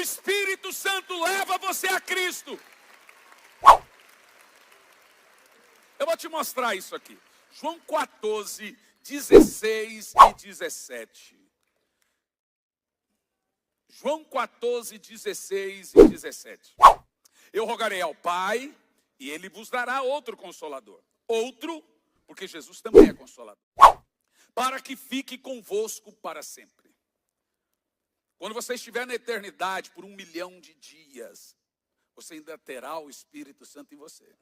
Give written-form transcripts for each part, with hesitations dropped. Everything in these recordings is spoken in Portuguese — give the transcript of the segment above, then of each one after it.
Espírito Santo leva você a Cristo. Eu vou te mostrar isso aqui. João 14, 16 e 17. João 14, 16 e 17. Eu rogarei ao Pai, e Ele vos dará outro Consolador. Outro, porque Jesus também é Consolador. Para que fique convosco para sempre. Quando você estiver na eternidade por 1 milhão de dias, você ainda terá o Espírito Santo em você.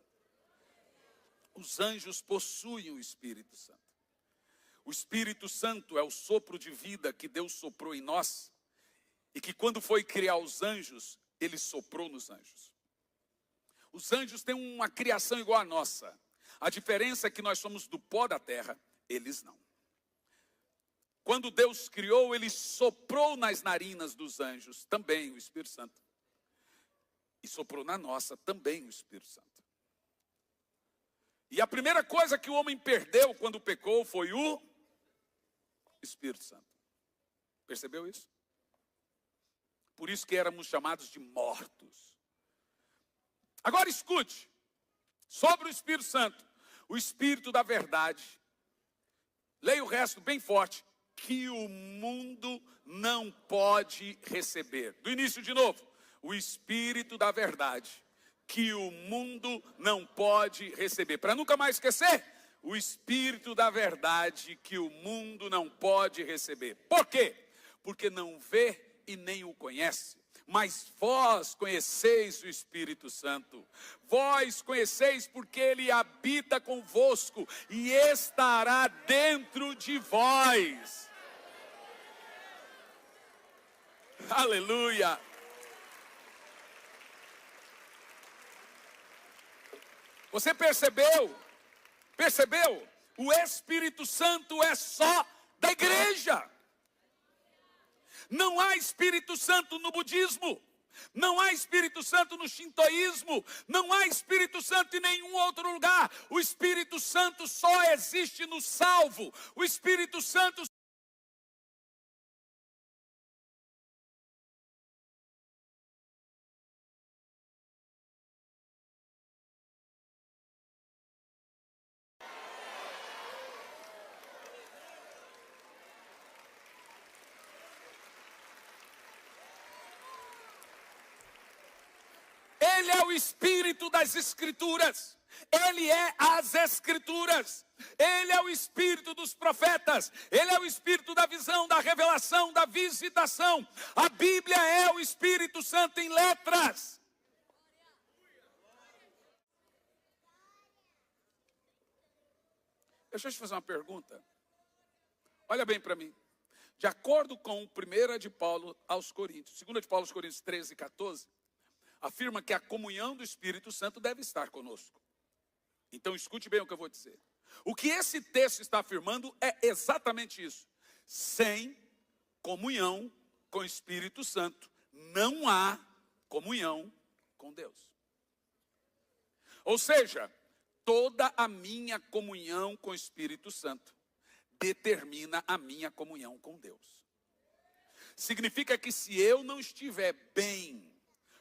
Os anjos possuem o Espírito Santo. O Espírito Santo é o sopro de vida que Deus soprou em nós. E que quando foi criar os anjos, Ele soprou nos anjos. Os anjos têm uma criação igual à nossa. A diferença é que nós somos do pó da terra, eles não. Quando Deus criou, Ele soprou nas narinas dos anjos também o Espírito Santo. E soprou na nossa também o Espírito Santo. E a primeira coisa que o homem perdeu quando pecou foi o Espírito Santo. Percebeu isso? Por isso que éramos chamados de mortos. Agora escute, sobre o Espírito Santo, o Espírito da verdade. Leia o resto bem forte. Que o mundo não pode receber. Do início de novo. O Espírito da verdade. Que o mundo não pode receber. Para nunca mais esquecer, o Espírito da verdade que o mundo não pode receber. Por quê? Porque não vê e nem o conhece. Mas vós conheceis o Espírito Santo. Vós conheceis porque Ele habita convosco e estará dentro de vós. Aleluia. Você percebeu? Percebeu? O Espírito Santo é só da igreja. Não há Espírito Santo no budismo. Não há Espírito Santo no shintoísmo. Não há Espírito Santo em nenhum outro lugar. O Espírito Santo só existe no salvo. O Espírito Santo Ele é o Espírito das Escrituras. Ele é as Escrituras. Ele é o Espírito dos profetas. Ele é o Espírito da visão, da revelação, da visitação. A Bíblia é o Espírito Santo em letras. Deixa eu te fazer uma pergunta. Olha bem para mim. De acordo com 1 de Paulo aos Coríntios, 2 de Paulo aos Coríntios 13 e 14, afirma que a comunhão do Espírito Santo deve estar conosco. Então escute bem o que eu vou dizer. O que esse texto está afirmando é exatamente isso. Sem comunhão com o Espírito Santo, não há comunhão com Deus. Ou seja, toda a minha comunhão com o Espírito Santo determina a minha comunhão com Deus. Significa que se eu não estiver bem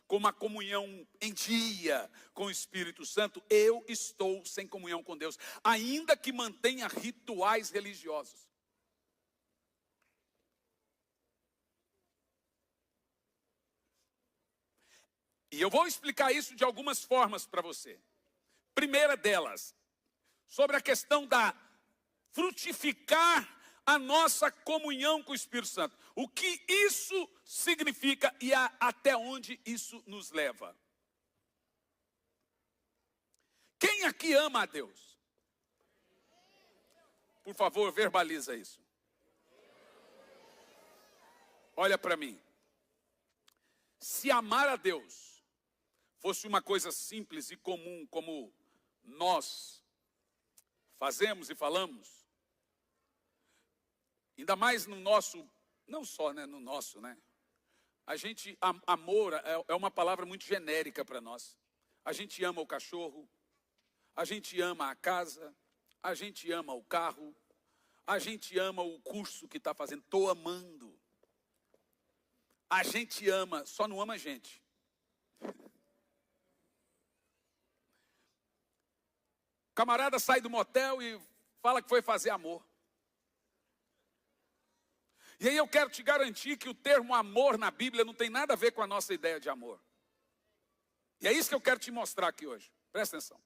com uma comunhão em dia com o Espírito Santo, eu estou sem comunhão com Deus, ainda que mantenha rituais religiosos. E eu vou explicar isso de algumas formas para você. Primeira delas, sobre a questão da frutificar a nossa comunhão com o Espírito Santo. O que isso significa e até onde isso nos leva? Quem aqui ama a Deus? Por favor, verbaliza isso. Olha para mim. Se amar a Deus fosse uma coisa simples e comum, como nós fazemos e falamos, ainda mais no nosso, não só no nosso, a gente, amor é uma palavra muito genérica para nós. A gente ama o cachorro, a gente ama a casa, a gente ama o carro, a gente ama o curso que está fazendo, estou amando. A gente ama, só não ama a gente. O camarada sai do motel e fala que foi fazer amor. E aí eu quero te garantir que o termo amor na Bíblia não tem nada a ver com a nossa ideia de amor. E é isso que eu quero te mostrar aqui hoje. Presta atenção.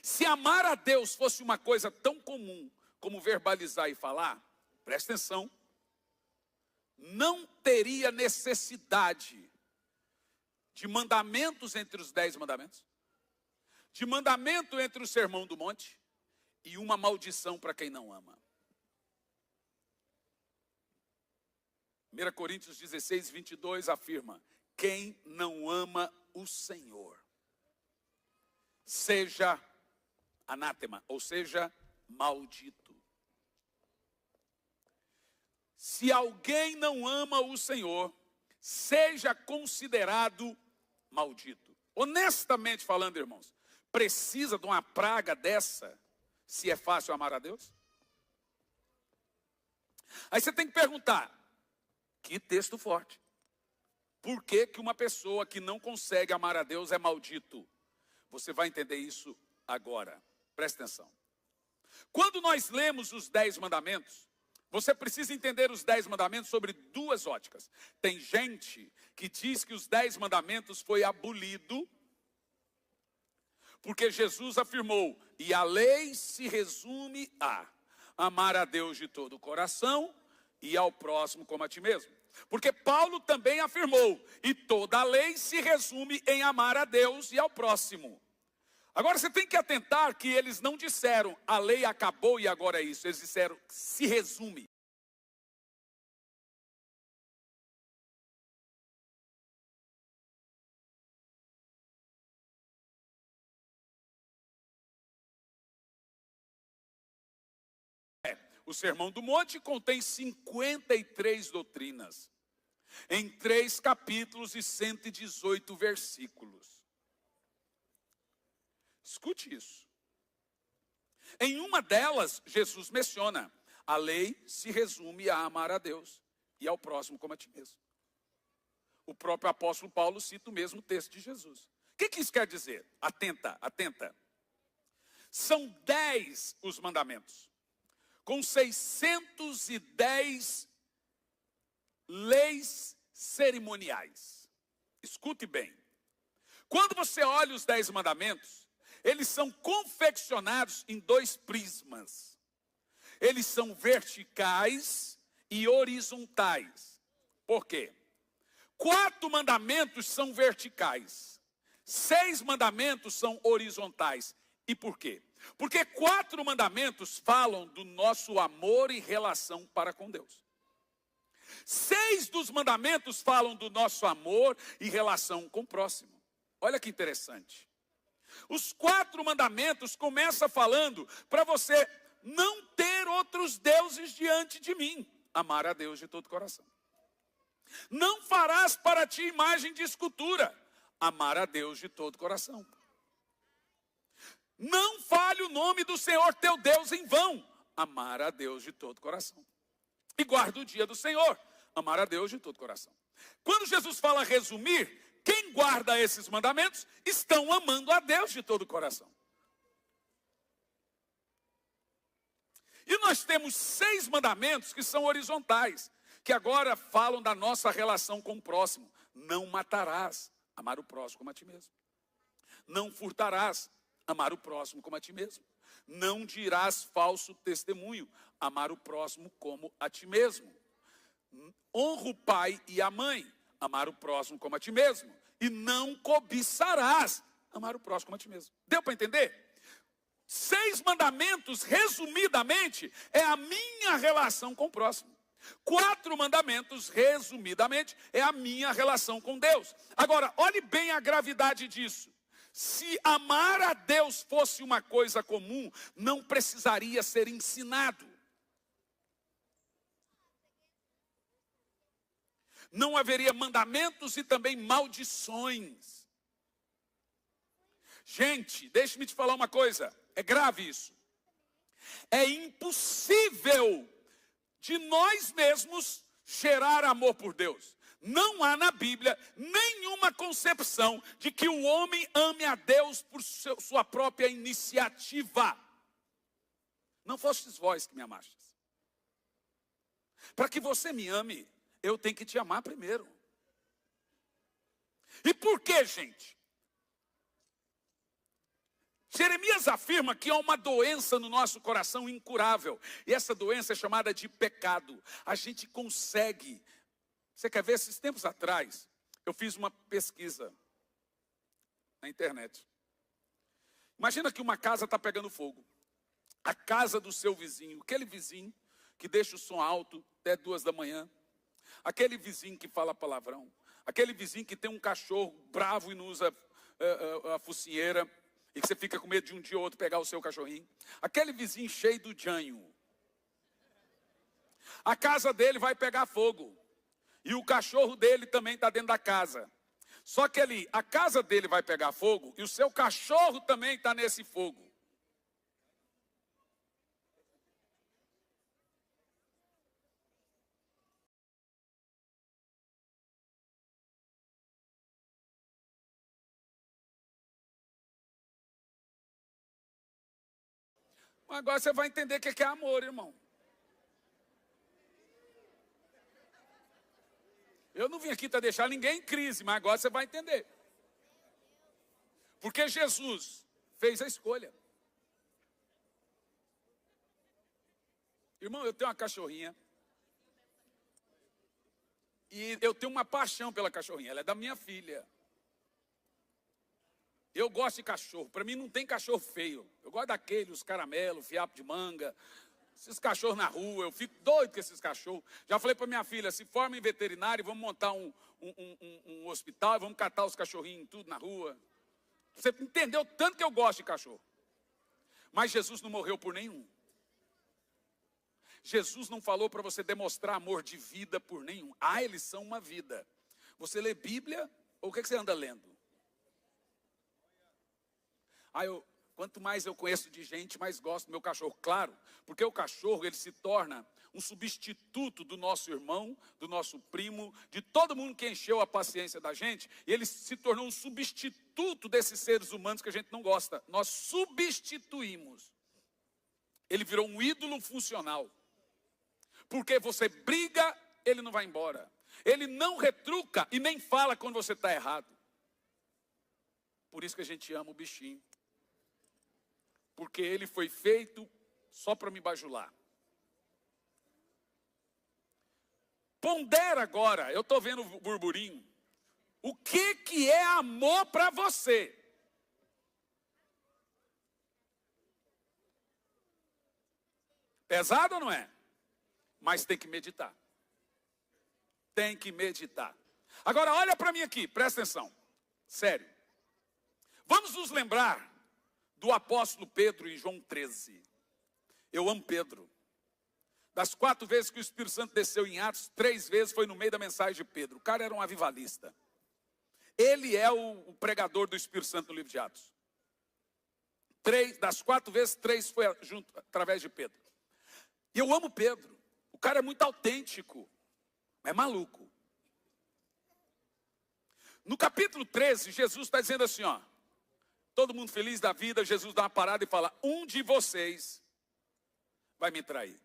Se amar a Deus fosse uma coisa tão comum como verbalizar e falar, presta atenção, não teria necessidade de mandamentos entre os 10 mandamentos, de mandamento entre o Sermão do Monte e uma maldição para quem não ama. 1 Coríntios 16, 22 afirma: quem não ama o Senhor, seja anátema, ou seja, maldito. Se alguém não ama o Senhor, seja considerado maldito. Honestamente falando, irmãos, precisa de uma praga dessa, se é fácil amar a Deus? Aí você tem que perguntar, que texto forte. Por que que uma pessoa que não consegue amar a Deus é maldito? Você vai entender isso agora. Presta atenção. Quando nós lemos os 10 mandamentos, você precisa entender os 10 mandamentos sobre duas óticas. Tem gente que diz que os 10 mandamentos foi abolido porque Jesus afirmou, e a lei se resume a amar a Deus de todo o coração e ao próximo como a ti mesmo. Porque Paulo também afirmou, e toda a lei se resume em amar a Deus e ao próximo. Agora você tem que atentar que eles não disseram, a lei acabou e agora é isso. Eles disseram, se resume. O Sermão do Monte contém 53 doutrinas, em 3 capítulos e 118 versículos. Escute isso. Em uma delas, Jesus menciona, a lei se resume a amar a Deus e ao próximo como a ti mesmo. O próprio apóstolo Paulo cita o mesmo texto de Jesus. O que isso quer dizer? Atenta, atenta. São 10 os mandamentos, com 610 leis cerimoniais. Escute bem. Quando você olha os 10 mandamentos, eles são confeccionados em 2 prismas. Eles são verticais e horizontais. Por quê? 4 mandamentos são verticais. 6 mandamentos são horizontais. E por quê? Porque 4 mandamentos falam do nosso amor e relação para com Deus. 6 dos mandamentos falam do nosso amor e relação com o próximo. Olha que interessante. Os 4 mandamentos começam falando para você não ter outros deuses diante de mim. Amar a Deus de todo o coração. Não farás para ti imagem de escultura. Amar a Deus de todo o coração. Não fale o nome do Senhor teu Deus em vão. Amar a Deus de todo o coração. E guarda o dia do Senhor. Amar a Deus de todo o coração. Quando Jesus fala resumir, quem guarda esses mandamentos estão amando a Deus de todo o coração. E nós temos 6 mandamentos que são horizontais, que agora falam da nossa relação com o próximo. Não matarás, amar o próximo como a ti mesmo. Não furtarás, amar o próximo como a ti mesmo. Não dirás falso testemunho, amar o próximo como a ti mesmo. Honra o pai e a mãe, amar o próximo como a ti mesmo. E não cobiçarás, amar o próximo como a ti mesmo. Deu para entender? 6 mandamentos, resumidamente, é a minha relação com o próximo. 4 mandamentos, resumidamente, é a minha relação com Deus. Agora, olhe bem a gravidade disso. Se amar a Deus fosse uma coisa comum, não precisaria ser ensinado. Não haveria mandamentos e também maldições. Gente, deixe-me te falar uma coisa, é grave isso. É impossível de nós mesmos gerar amor por Deus. Não há na Bíblia nenhuma concepção de que o homem ame a Deus por sua própria iniciativa. Não fostes vós que me amastes. Para que você me ame, eu tenho que te amar primeiro. E por que, gente? Jeremias afirma que há uma doença no nosso coração incurável. E essa doença é chamada de pecado. A gente consegue. Você quer ver? Esses tempos atrás, eu fiz uma pesquisa na internet. Imagina que uma casa está pegando fogo. A casa do seu vizinho, aquele vizinho que deixa o som alto até 2 da manhã. Aquele vizinho que fala palavrão. Aquele vizinho que tem um cachorro bravo e não usa a focinheira. E que você fica com medo de um dia ou outro pegar o seu cachorrinho. Aquele vizinho cheio do janho. A casa dele vai pegar fogo. E o cachorro dele também está dentro da casa. Só que ali, a casa dele vai pegar fogo e o seu cachorro também está nesse fogo. Agora você vai entender o que é amor, irmão. Eu não vim aqui para deixar ninguém em crise, mas agora você vai entender. Porque Jesus fez a escolha. Irmão, eu tenho uma cachorrinha. E eu tenho uma paixão pela cachorrinha. Ela é da minha filha. Eu gosto de cachorro. Para mim não tem cachorro feio. Eu gosto daquele, os caramelos, fiapo de manga. Esses cachorros na rua, eu fico doido com esses cachorros. Já falei para minha filha, se forma em veterinário, vamos montar um hospital, vamos catar os cachorrinhos tudo na rua. Você entendeu tanto que eu gosto de cachorro. Mas Jesus não morreu por nenhum. Jesus não falou para você demonstrar amor de vida por nenhum. Ah, eles são uma vida. Você lê Bíblia, ou o que você anda lendo? Quanto mais eu conheço de gente, mais gosto do meu cachorro. Claro, porque o cachorro, ele se torna um substituto do nosso irmão, do nosso primo, de todo mundo que encheu a paciência da gente. E ele se tornou um substituto desses seres humanos que a gente não gosta. Nós substituímos. Ele virou um ídolo funcional. Porque você briga, ele não vai embora. Ele não retruca e nem fala quando você está errado. Por isso que a gente ama o bichinho. Porque ele foi feito só para me bajular. Pondera agora, eu estou vendo o burburinho. O que é amor para você? Pesado ou não é? Mas tem que meditar. Tem que meditar. Agora olha para mim aqui, presta atenção. Sério. Vamos nos lembrar do apóstolo Pedro em João 13. Eu amo Pedro. Das 4 vezes que o Espírito Santo desceu em Atos, 3 vezes foi no meio da mensagem de Pedro. O cara era um avivalista. Ele é o pregador do Espírito Santo no livro de Atos. 3, das 4 vezes, 3 foi junto, através de Pedro. E eu amo Pedro. O cara é muito autêntico. É maluco. No capítulo 13, Jesus está dizendo assim, ó. Todo mundo feliz da vida, Jesus dá uma parada e fala, um de vocês vai me trair.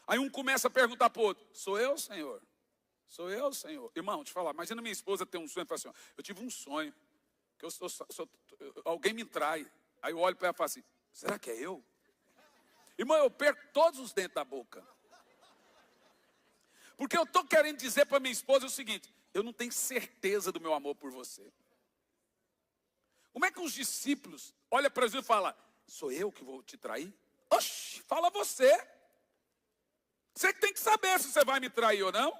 Aí um começa a perguntar para o outro, sou eu, Senhor? Sou eu, Senhor? Irmão, deixa eu falar, imagina minha esposa ter um sonho e falar assim, ó, eu tive um sonho, que alguém me trai. Aí eu olho para ela e falo assim, será que é eu? Irmão, eu perco todos os dentes da boca. Porque eu estou querendo dizer para minha esposa o seguinte, eu não tenho certeza do meu amor por você. Como é que os discípulos olham para Jesus e falam, sou eu que vou te trair? Oxi, fala você. Você que tem que saber se você vai me trair ou não.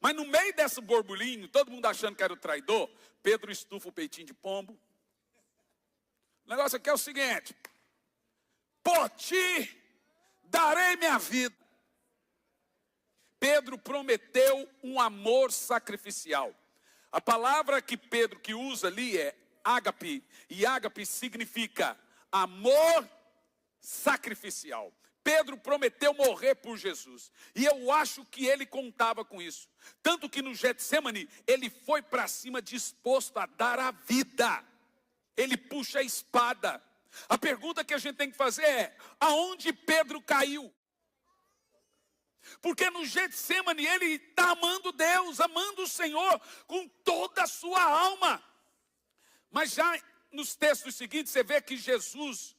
Mas no meio desse borbulhinho, todo mundo achando que era o traidor, Pedro estufa o peitinho de pombo. O negócio aqui é o seguinte, por ti darei minha vida. Pedro prometeu um amor sacrificial. A palavra que Pedro que usa ali é ágape, e ágape significa amor sacrificial. Pedro prometeu morrer por Jesus. E eu acho que ele contava com isso. Tanto que no Getsemane, ele foi para cima disposto a dar a vida. Ele puxa a espada. A pergunta que a gente tem que fazer é: aonde Pedro caiu? Porque no Getsemane ele está amando Deus, amando o Senhor com toda a sua alma. Mas já nos textos seguintes você vê que Jesus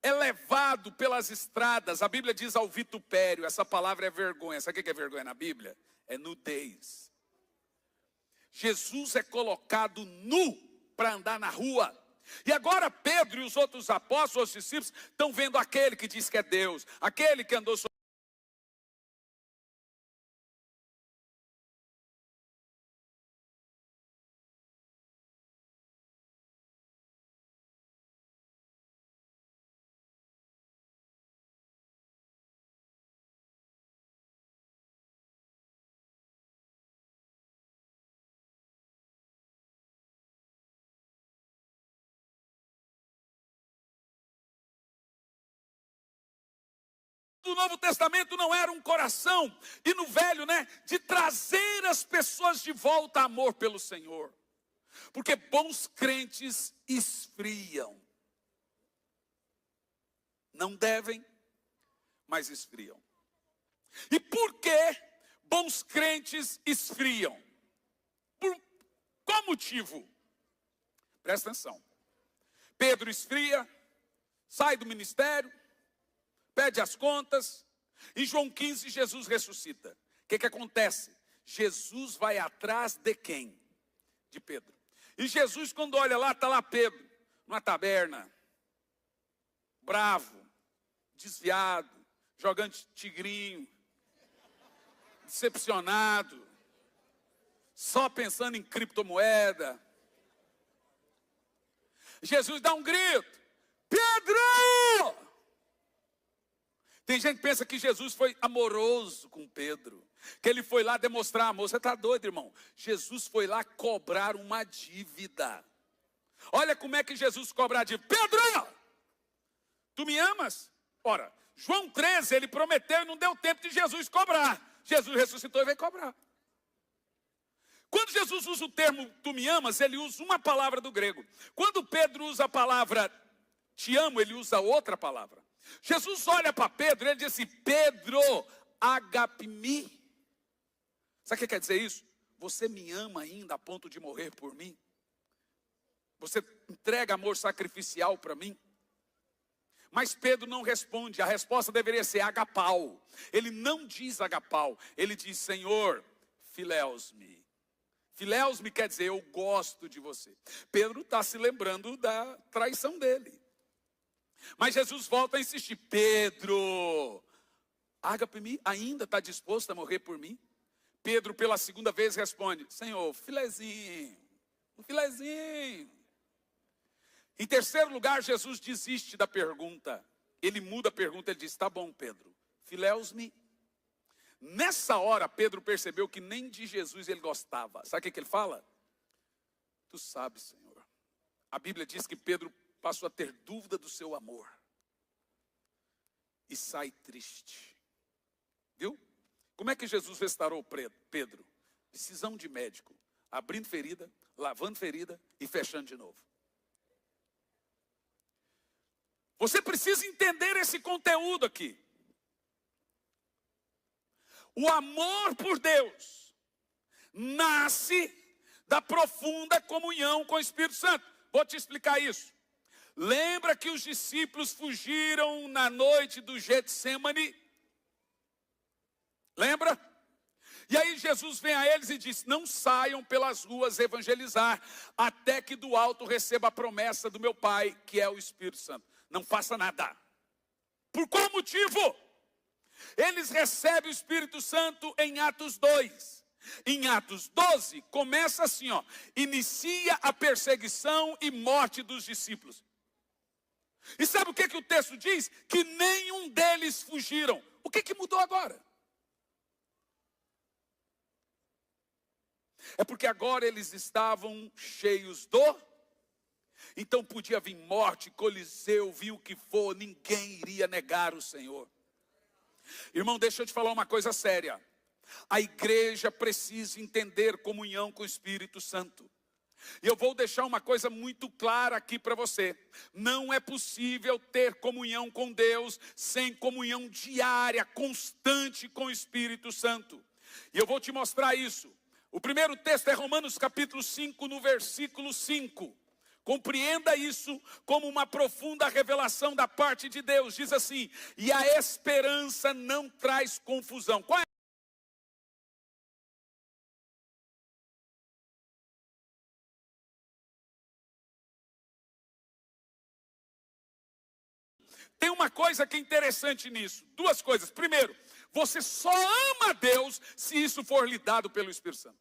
é levado pelas estradas. A Bíblia diz ao vitupério. Essa palavra é vergonha. Sabe o que é vergonha na Bíblia? É nudez. Jesus é colocado nu para andar na rua. E agora Pedro e os outros apóstolos, os discípulos, estão vendo aquele que diz que é Deus, aquele que andou sobre do Novo Testamento não era um coração, e no Velho, de trazer as pessoas de volta a amor pelo Senhor. Porque bons crentes esfriam. Não devem, mas esfriam. E por que bons crentes esfriam? Por qual motivo? Presta atenção. Pedro esfria, sai do ministério, pede as contas. Em João 15, Jesus ressuscita. O que acontece? Jesus vai atrás de quem? De Pedro. E Jesus, quando olha lá, está lá Pedro, numa taberna, bravo, desviado, jogando tigrinho, decepcionado, só pensando em criptomoeda. Jesus dá um grito: Pedro! Tem gente que pensa que Jesus foi amoroso com Pedro, que ele foi lá demonstrar amor. Você está doido, irmão? Jesus foi lá cobrar uma dívida. Olha como é que Jesus cobra a dívida. Pedro, tu me amas? Ora, João 13, ele prometeu e não deu tempo de Jesus cobrar. Jesus ressuscitou e veio cobrar. Quando Jesus usa o termo tu me amas, ele usa uma palavra do grego. Quando Pedro usa a palavra te amo, ele usa outra palavra. Jesus olha para Pedro e ele diz assim: Pedro, agapimi. Sabe o que quer dizer isso? Você me ama ainda a ponto de morrer por mim? Você entrega amor sacrificial para mim? Mas Pedro não responde. A resposta deveria ser agapau. Ele não diz agapau. Ele diz: Senhor, filéus-me. Filéus-me quer dizer eu gosto de você. Pedro está se lembrando da traição dele. Mas Jesus volta a insistir: Pedro, ágape-me, ainda está disposto a morrer por mim? Pedro pela segunda vez responde: Senhor, filezinho, um filezinho. Em terceiro lugar, Jesus desiste da pergunta. Ele muda a pergunta, ele diz: tá bom, Pedro, filéus-me. Nessa hora, Pedro percebeu que nem de Jesus ele gostava. Sabe o que ele fala? Tu sabes, Senhor. A Bíblia diz que Pedro passou a ter dúvida do seu amor. E sai triste. Viu? Como é que Jesus restaurou Pedro? Decisão de médico. Abrindo ferida, lavando ferida e fechando de novo. Você precisa entender esse conteúdo aqui. O amor por Deus nasce da profunda comunhão com o Espírito Santo. Vou te explicar isso. Lembra que os discípulos fugiram na noite do Getsemane? Lembra? E aí Jesus vem a eles e diz: não saiam pelas ruas evangelizar, até que do alto receba a promessa do meu Pai, que é o Espírito Santo. Não faça nada. Por qual motivo? Eles recebem o Espírito Santo em Atos 2. Em Atos 12, começa assim, inicia a perseguição e morte dos discípulos. E sabe o que o texto diz? Que nenhum deles fugiram. O que mudou agora? É porque agora eles estavam cheios do Então podia vir morte, Coliseu, vir o que for, ninguém iria negar o Senhor. Irmão, deixa eu te falar uma coisa séria. A igreja precisa entender comunhão com o Espírito Santo. E eu vou deixar uma coisa muito clara aqui para você. Não é possível ter comunhão com Deus sem comunhão diária, constante com o Espírito Santo. E eu vou te mostrar isso. O primeiro texto é Romanos capítulo 5, no versículo 5. Compreenda isso como uma profunda revelação da parte de Deus. Diz assim: e a esperança não traz confusão. Qual é? Tem uma coisa que é interessante nisso. Duas coisas. Primeiro, você só ama a Deus se isso for lhe dado pelo Espírito Santo.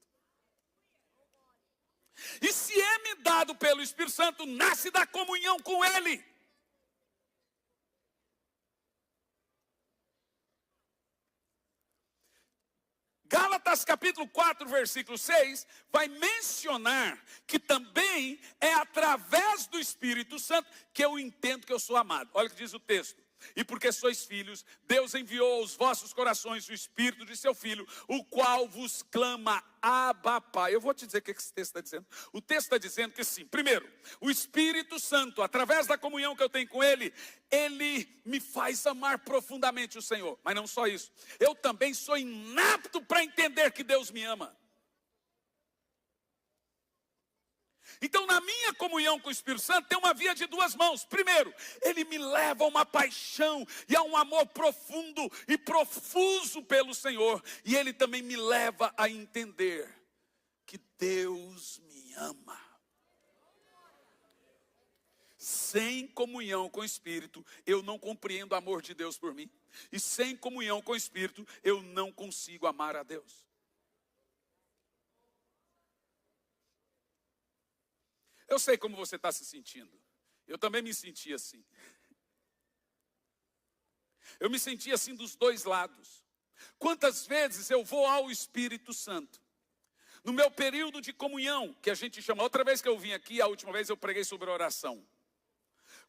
E se é me dado pelo Espírito Santo, nasce da comunhão com Ele. Gálatas capítulo 4, versículo 6, vai mencionar que também é através do Espírito Santo que eu entendo que eu sou amado. Olha o que diz o texto. E porque sois filhos, Deus enviou aos vossos corações o Espírito de seu Filho, o qual vos clama, Abba, Pai. Eu vou te dizer o que esse texto está dizendo. O texto está dizendo que sim, primeiro, o Espírito Santo, através da comunhão que eu tenho com Ele, Ele me faz amar profundamente o Senhor. Mas não só isso, eu também sou inapto para entender que Deus me ama. Então, na minha comunhão com o Espírito Santo, tem uma via de duas mãos. Primeiro, ele me leva a uma paixão e a um amor profundo e profuso pelo Senhor. E ele também me leva a entender que Deus me ama. Sem comunhão com o Espírito, eu não compreendo o amor de Deus por mim. E sem comunhão com o Espírito, eu não consigo amar a Deus. Eu sei como você está se sentindo. Eu também me senti assim. Eu me senti assim dos dois lados. Quantas vezes eu vou ao Espírito Santo? No meu período de comunhão, que a gente chama, outra vez que eu vim aqui, a última vez eu preguei sobre oração.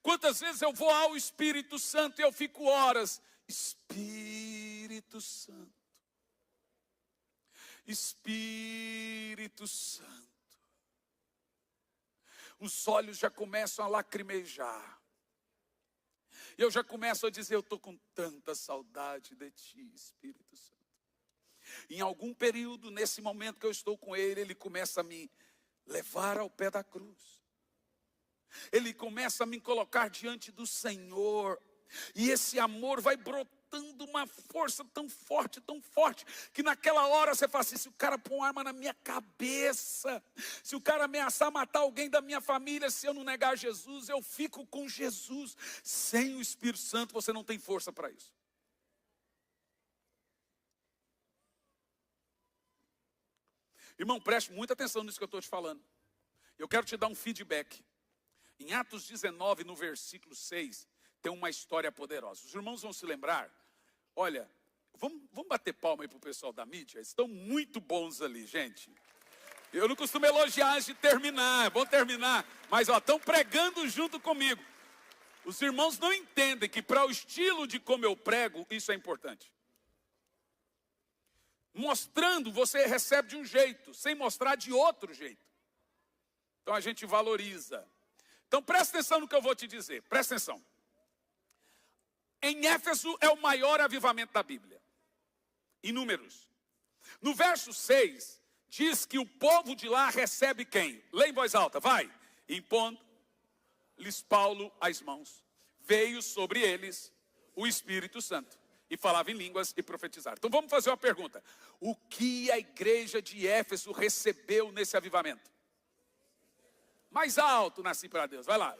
Quantas vezes eu vou ao Espírito Santo e eu fico horas, Espírito Santo, Espírito Santo. Os olhos já começam a lacrimejar. Eu já começo a dizer, eu estou com tanta saudade de ti, Espírito Santo. Em algum período, nesse momento que eu estou com Ele, Ele começa a me levar ao pé da cruz. Ele começa a me colocar diante do Senhor. E esse amor vai brotando uma força tão forte, que naquela hora você fala assim, se o cara pôr uma arma na minha cabeça, se o cara ameaçar matar alguém da minha família, se eu não negar Jesus, eu fico com Jesus. Sem o Espírito Santo você não tem força para isso. Irmão, preste muita atenção nisso que eu estou te falando. Eu quero te dar um feedback. Em Atos 19, no versículo 6, tem uma história poderosa. Os irmãos vão se lembrar. Olha, vamos bater palma aí para o pessoal da mídia. Eles estão muito bons ali, gente. Eu não costumo elogiar antes de terminar. Vão terminar. Mas estão pregando junto comigo. Os irmãos não entendem que para o estilo de como eu prego, isso é importante. Mostrando, você recebe de um jeito. Sem mostrar, de outro jeito. Então a gente valoriza. Então presta atenção no que eu vou te dizer. Presta atenção. Em Éfeso é o maior avivamento da Bíblia. Em Números. No verso 6, diz que o povo de lá recebe quem? Lê em voz alta, vai. Impondo-lhes Paulo as mãos. Veio sobre eles o Espírito Santo. E falava em línguas e profetizaram. Então vamos fazer uma pergunta. O que a igreja de Éfeso recebeu nesse avivamento? Mais alto, nasci para Deus. Vai lá.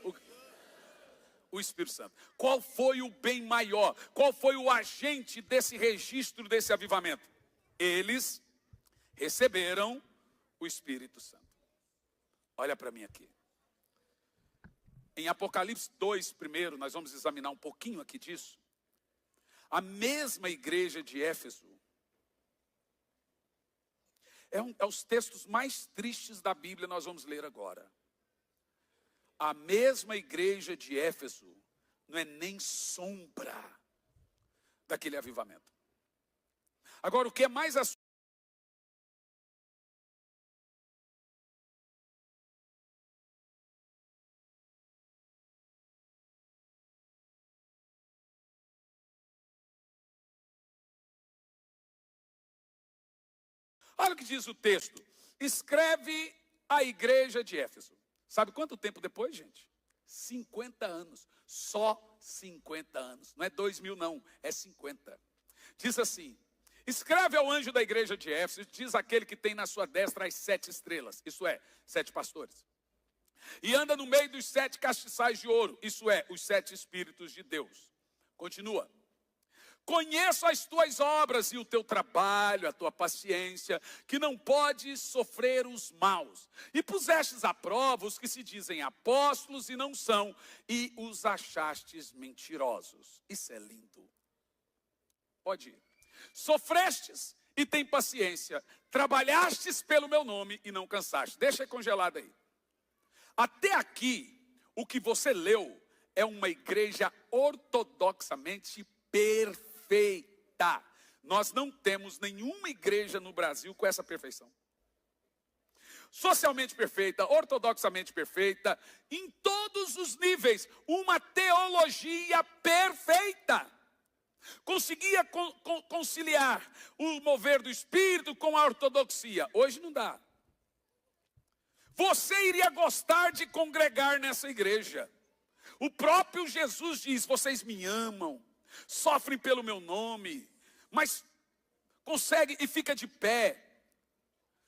O Espírito Santo. Qual foi o bem maior? Qual foi o agente desse registro, desse avivamento? Eles receberam o Espírito Santo. Olha para mim aqui. Em Apocalipse 2, primeiro, nós vamos examinar um pouquinho aqui disso. A mesma igreja de Éfeso é os textos mais tristes da Bíblia, nós vamos ler agora. a mesma igreja de Éfeso não é nem sombra daquele avivamento. Agora, o que é mais assustador, olha o que diz o texto. Escreve a igreja de Éfeso. Sabe quanto tempo depois, gente? 50 anos. Só 50 anos. Não é 2000 não, é 50. Diz assim: escreve ao anjo da igreja de Éfeso, diz aquele que tem na sua destra as 7 estrelas, isso é, 7 pastores. E anda no meio dos 7 castiçais de ouro, isso é, os 7 espíritos de Deus. Continua. Conheço as tuas obras e o teu trabalho, a tua paciência, que não podes sofrer os maus. E pusestes à prova os que se dizem apóstolos e não são, e os achastes mentirosos. Isso é lindo. Pode ir. Sofrestes e tem paciência, trabalhastes pelo meu nome e não cansaste. Deixa congelado aí. Até aqui, o que você leu é uma igreja ortodoxamente perfeita. Nós não temos nenhuma igreja no Brasil com essa perfeição. Socialmente perfeita, ortodoxamente perfeita, em todos os níveis, uma teologia perfeita. Conseguia conciliar o mover do Espírito com a ortodoxia. Hoje não dá. Você iria gostar de congregar nessa igreja. O próprio Jesus diz: vocês me amam, sofrem pelo meu nome, mas consegue e fica de pé.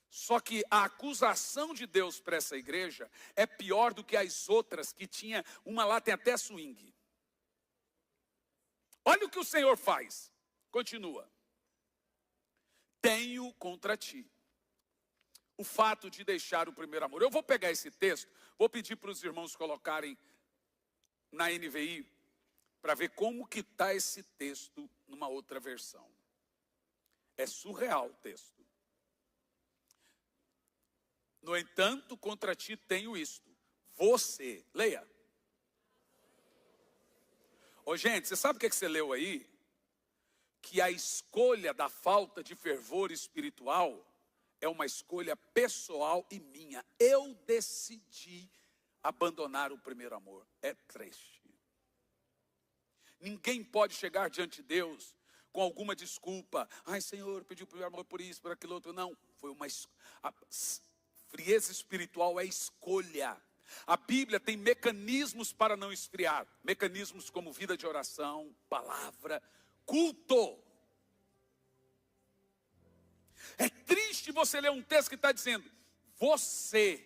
Só que a acusação de Deus para essa igreja é pior do que as outras, que tinha uma lá, tem até swing. Olha o que o Senhor faz. Continua. Tenho contra ti o fato de deixar o primeiro amor. Eu vou pegar esse texto, vou pedir para os irmãos colocarem na NVI, para ver como que está esse texto numa outra versão. É surreal o texto. No entanto, contra ti tenho isto. Você, leia. Ô gente, você sabe o que você leu aí? Que a escolha da falta de fervor espiritual é uma escolha pessoal e minha. Eu decidi abandonar o primeiro amor. É triste. Ninguém pode chegar diante de Deus com alguma desculpa. Ai, Senhor, pedi o primeiro amor por isso, por aquilo outro. Não, foi uma a frieza espiritual é escolha. A Bíblia tem mecanismos para não esfriar. Mecanismos como vida de oração, palavra, culto. É triste você ler um texto que está dizendo, você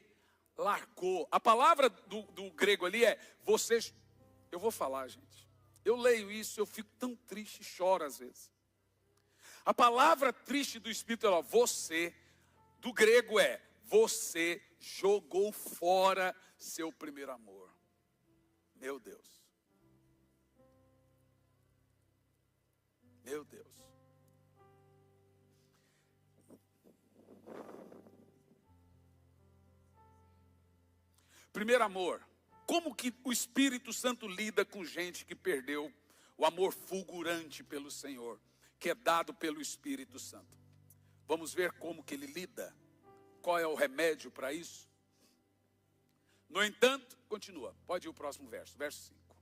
largou. A palavra do grego ali é, você. Eu vou falar, gente. Eu leio isso, eu fico tão triste, choro às vezes. A palavra triste do Espírito é, você, do grego é, você jogou fora seu primeiro amor. Meu Deus. Meu Deus. Primeiro amor. Como que o Espírito Santo lida com gente que perdeu o amor fulgurante pelo Senhor, que é dado pelo Espírito Santo? Vamos ver como que ele lida. Qual é o remédio para isso? No entanto, continua, pode ir o próximo verso, verso 5.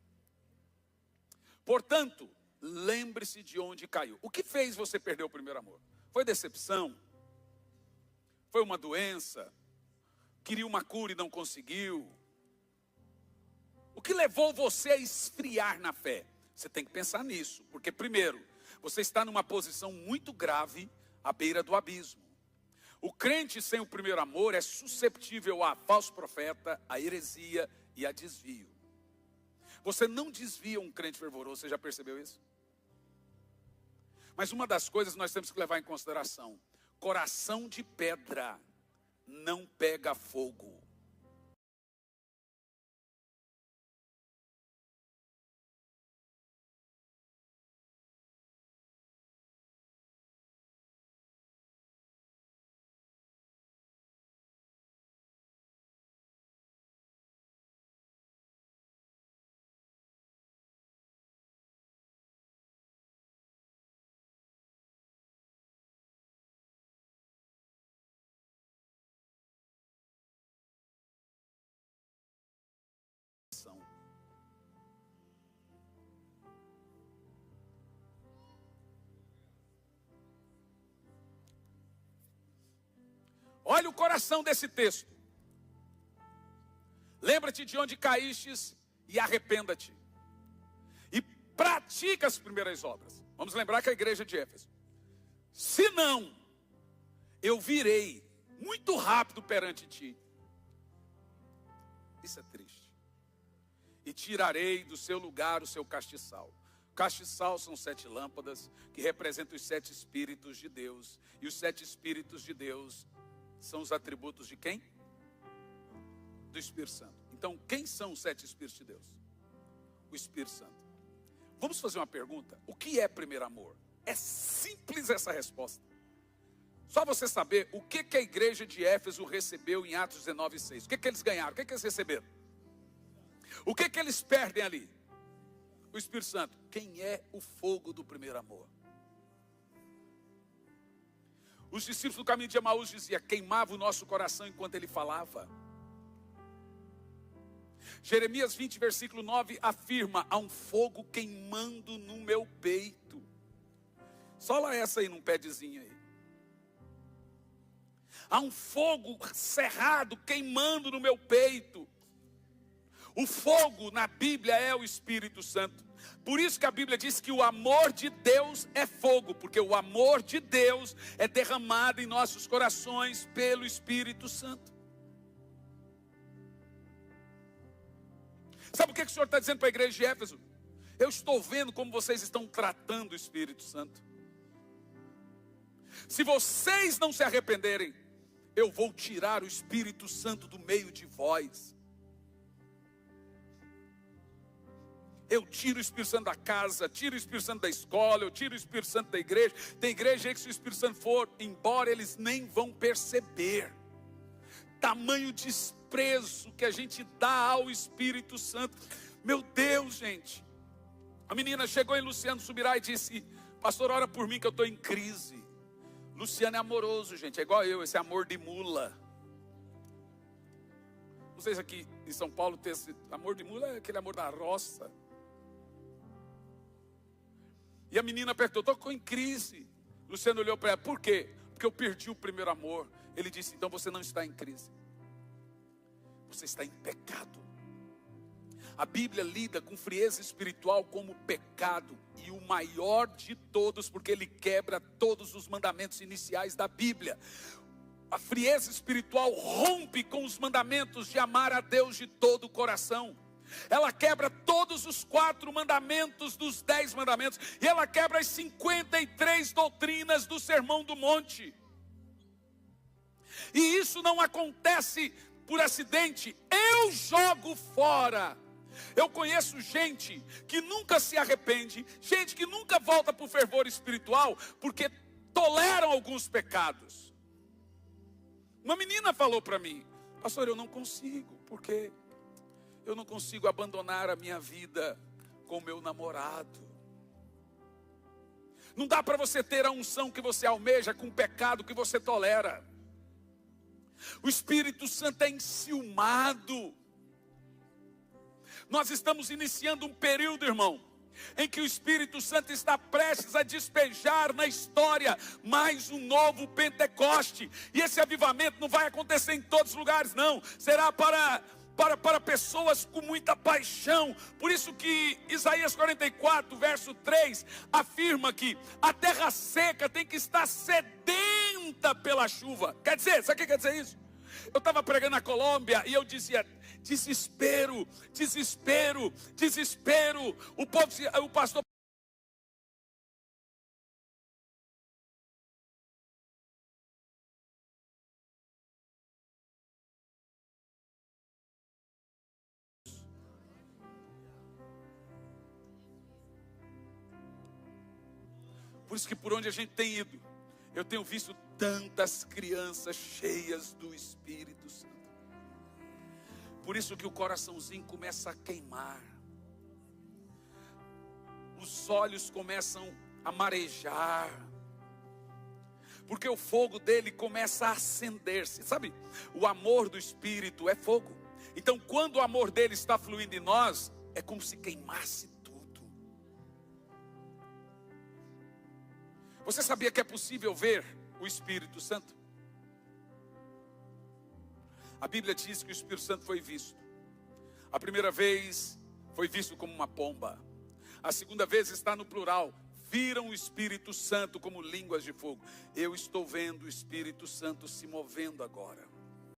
Portanto, lembre-se de onde caiu. O que fez você perder o primeiro amor? Foi decepção? Foi uma doença? Queria uma cura e não conseguiu? O que levou você a esfriar na fé? Você tem que pensar nisso, porque primeiro, você está numa posição muito grave à beira do abismo. O crente sem o primeiro amor é susceptível a falso profeta, a heresia e a desvio. Você não desvia um crente fervoroso, você já percebeu isso? Mas uma das coisas nós temos que levar em consideração, coração de pedra não pega fogo. aplicação desse texto. Lembra-te de onde caístes e arrependa-te. E pratica as primeiras obras. Vamos lembrar que a igreja de Éfeso. Se não, eu virei muito rápido perante ti. Isso é triste. E tirarei do seu lugar o seu castiçal. Castiçal são 7 lâmpadas que representam os 7 Espíritos de Deus. E os 7 Espíritos de Deus são os atributos de quem? Do Espírito Santo. Então, quem são os 7 Espíritos de Deus? O Espírito Santo. Vamos fazer uma pergunta. O que é primeiro amor? É simples essa resposta. Só você saber o que a igreja de Éfeso recebeu em Atos 19:6. O que eles ganharam? O que eles receberam? O que eles perdem ali? O Espírito Santo. Quem é o fogo do primeiro amor? Os discípulos do caminho de Emaús diziam, queimava o nosso coração enquanto ele falava. Jeremias 20, versículo 9, afirma, há um fogo queimando no meu peito. Sola essa aí num padzinho aí. Há um fogo cerrado queimando no meu peito. O fogo na Bíblia é o Espírito Santo. Por isso que a Bíblia diz que o amor de Deus é fogo. Porque o amor de Deus é derramado em nossos corações pelo Espírito Santo. Sabe o que o Senhor está dizendo para a igreja de Éfeso? Eu estou vendo como vocês estão tratando o Espírito Santo. Se vocês não se arrependerem, eu vou tirar o Espírito Santo do meio de vós. Eu tiro o Espírito Santo da casa, tiro o Espírito Santo da escola, eu tiro o Espírito Santo da igreja. Tem igreja aí que se o Espírito Santo for embora, eles nem vão perceber. Tamanho desprezo que a gente dá ao Espírito Santo. Meu Deus, gente. A menina chegou em Luciano Subirá e disse, pastor, ora por mim que eu estou em crise. Luciano é amoroso, gente, é igual eu, esse amor de mula. Não sei se aqui em São Paulo tem esse amor de mula, é aquele amor da roça. E a menina perguntou, estou em crise. Luciano olhou para ela, por quê? Porque eu perdi o primeiro amor. Ele disse, então você não está em crise. Você está em pecado. A Bíblia lida com frieza espiritual como pecado. E o maior de todos, porque ele quebra todos os mandamentos iniciais da Bíblia. A frieza espiritual rompe com os mandamentos de amar a Deus de todo o coração. Ela quebra todos os 4 mandamentos dos 10 mandamentos. E ela quebra as 53 doutrinas do Sermão do Monte. E isso não acontece por acidente. Eu jogo fora. Eu conheço gente que nunca se arrepende, gente que nunca volta para o fervor espiritual, porque toleram alguns pecados. Uma menina falou para mim, pastor, eu não consigo, porque eu não consigo abandonar a minha vida com o meu namorado. Não dá para você ter a unção que você almeja com o pecado que você tolera. O Espírito Santo é enciumado. Nós estamos iniciando um período, irmão, em que o Espírito Santo está prestes a despejar na história mais um novo Pentecoste. E esse avivamento não vai acontecer em todos os lugares, não. Será para pessoas com muita paixão. Por isso que Isaías 44, verso 3, afirma que a terra seca tem que estar sedenta pela chuva. Quer dizer, sabe o que quer dizer isso? Eu estava pregando na Colômbia e eu dizia, desespero, desespero, desespero. O pastor... Por isso que por onde a gente tem ido, eu tenho visto tantas crianças cheias do Espírito Santo. Por isso que o coraçãozinho começa a queimar. Os olhos começam a marejar. Porque o fogo dele começa a acender-se. Sabe, o amor do Espírito é fogo. Então quando o amor dele está fluindo em nós, é como se queimasse tudo. Você sabia que é possível ver o Espírito Santo? A Bíblia diz que o Espírito Santo foi visto. A primeira vez foi visto como uma pomba. A segunda vez está no plural. Viram o Espírito Santo como línguas de fogo. Eu estou vendo o Espírito Santo se movendo agora.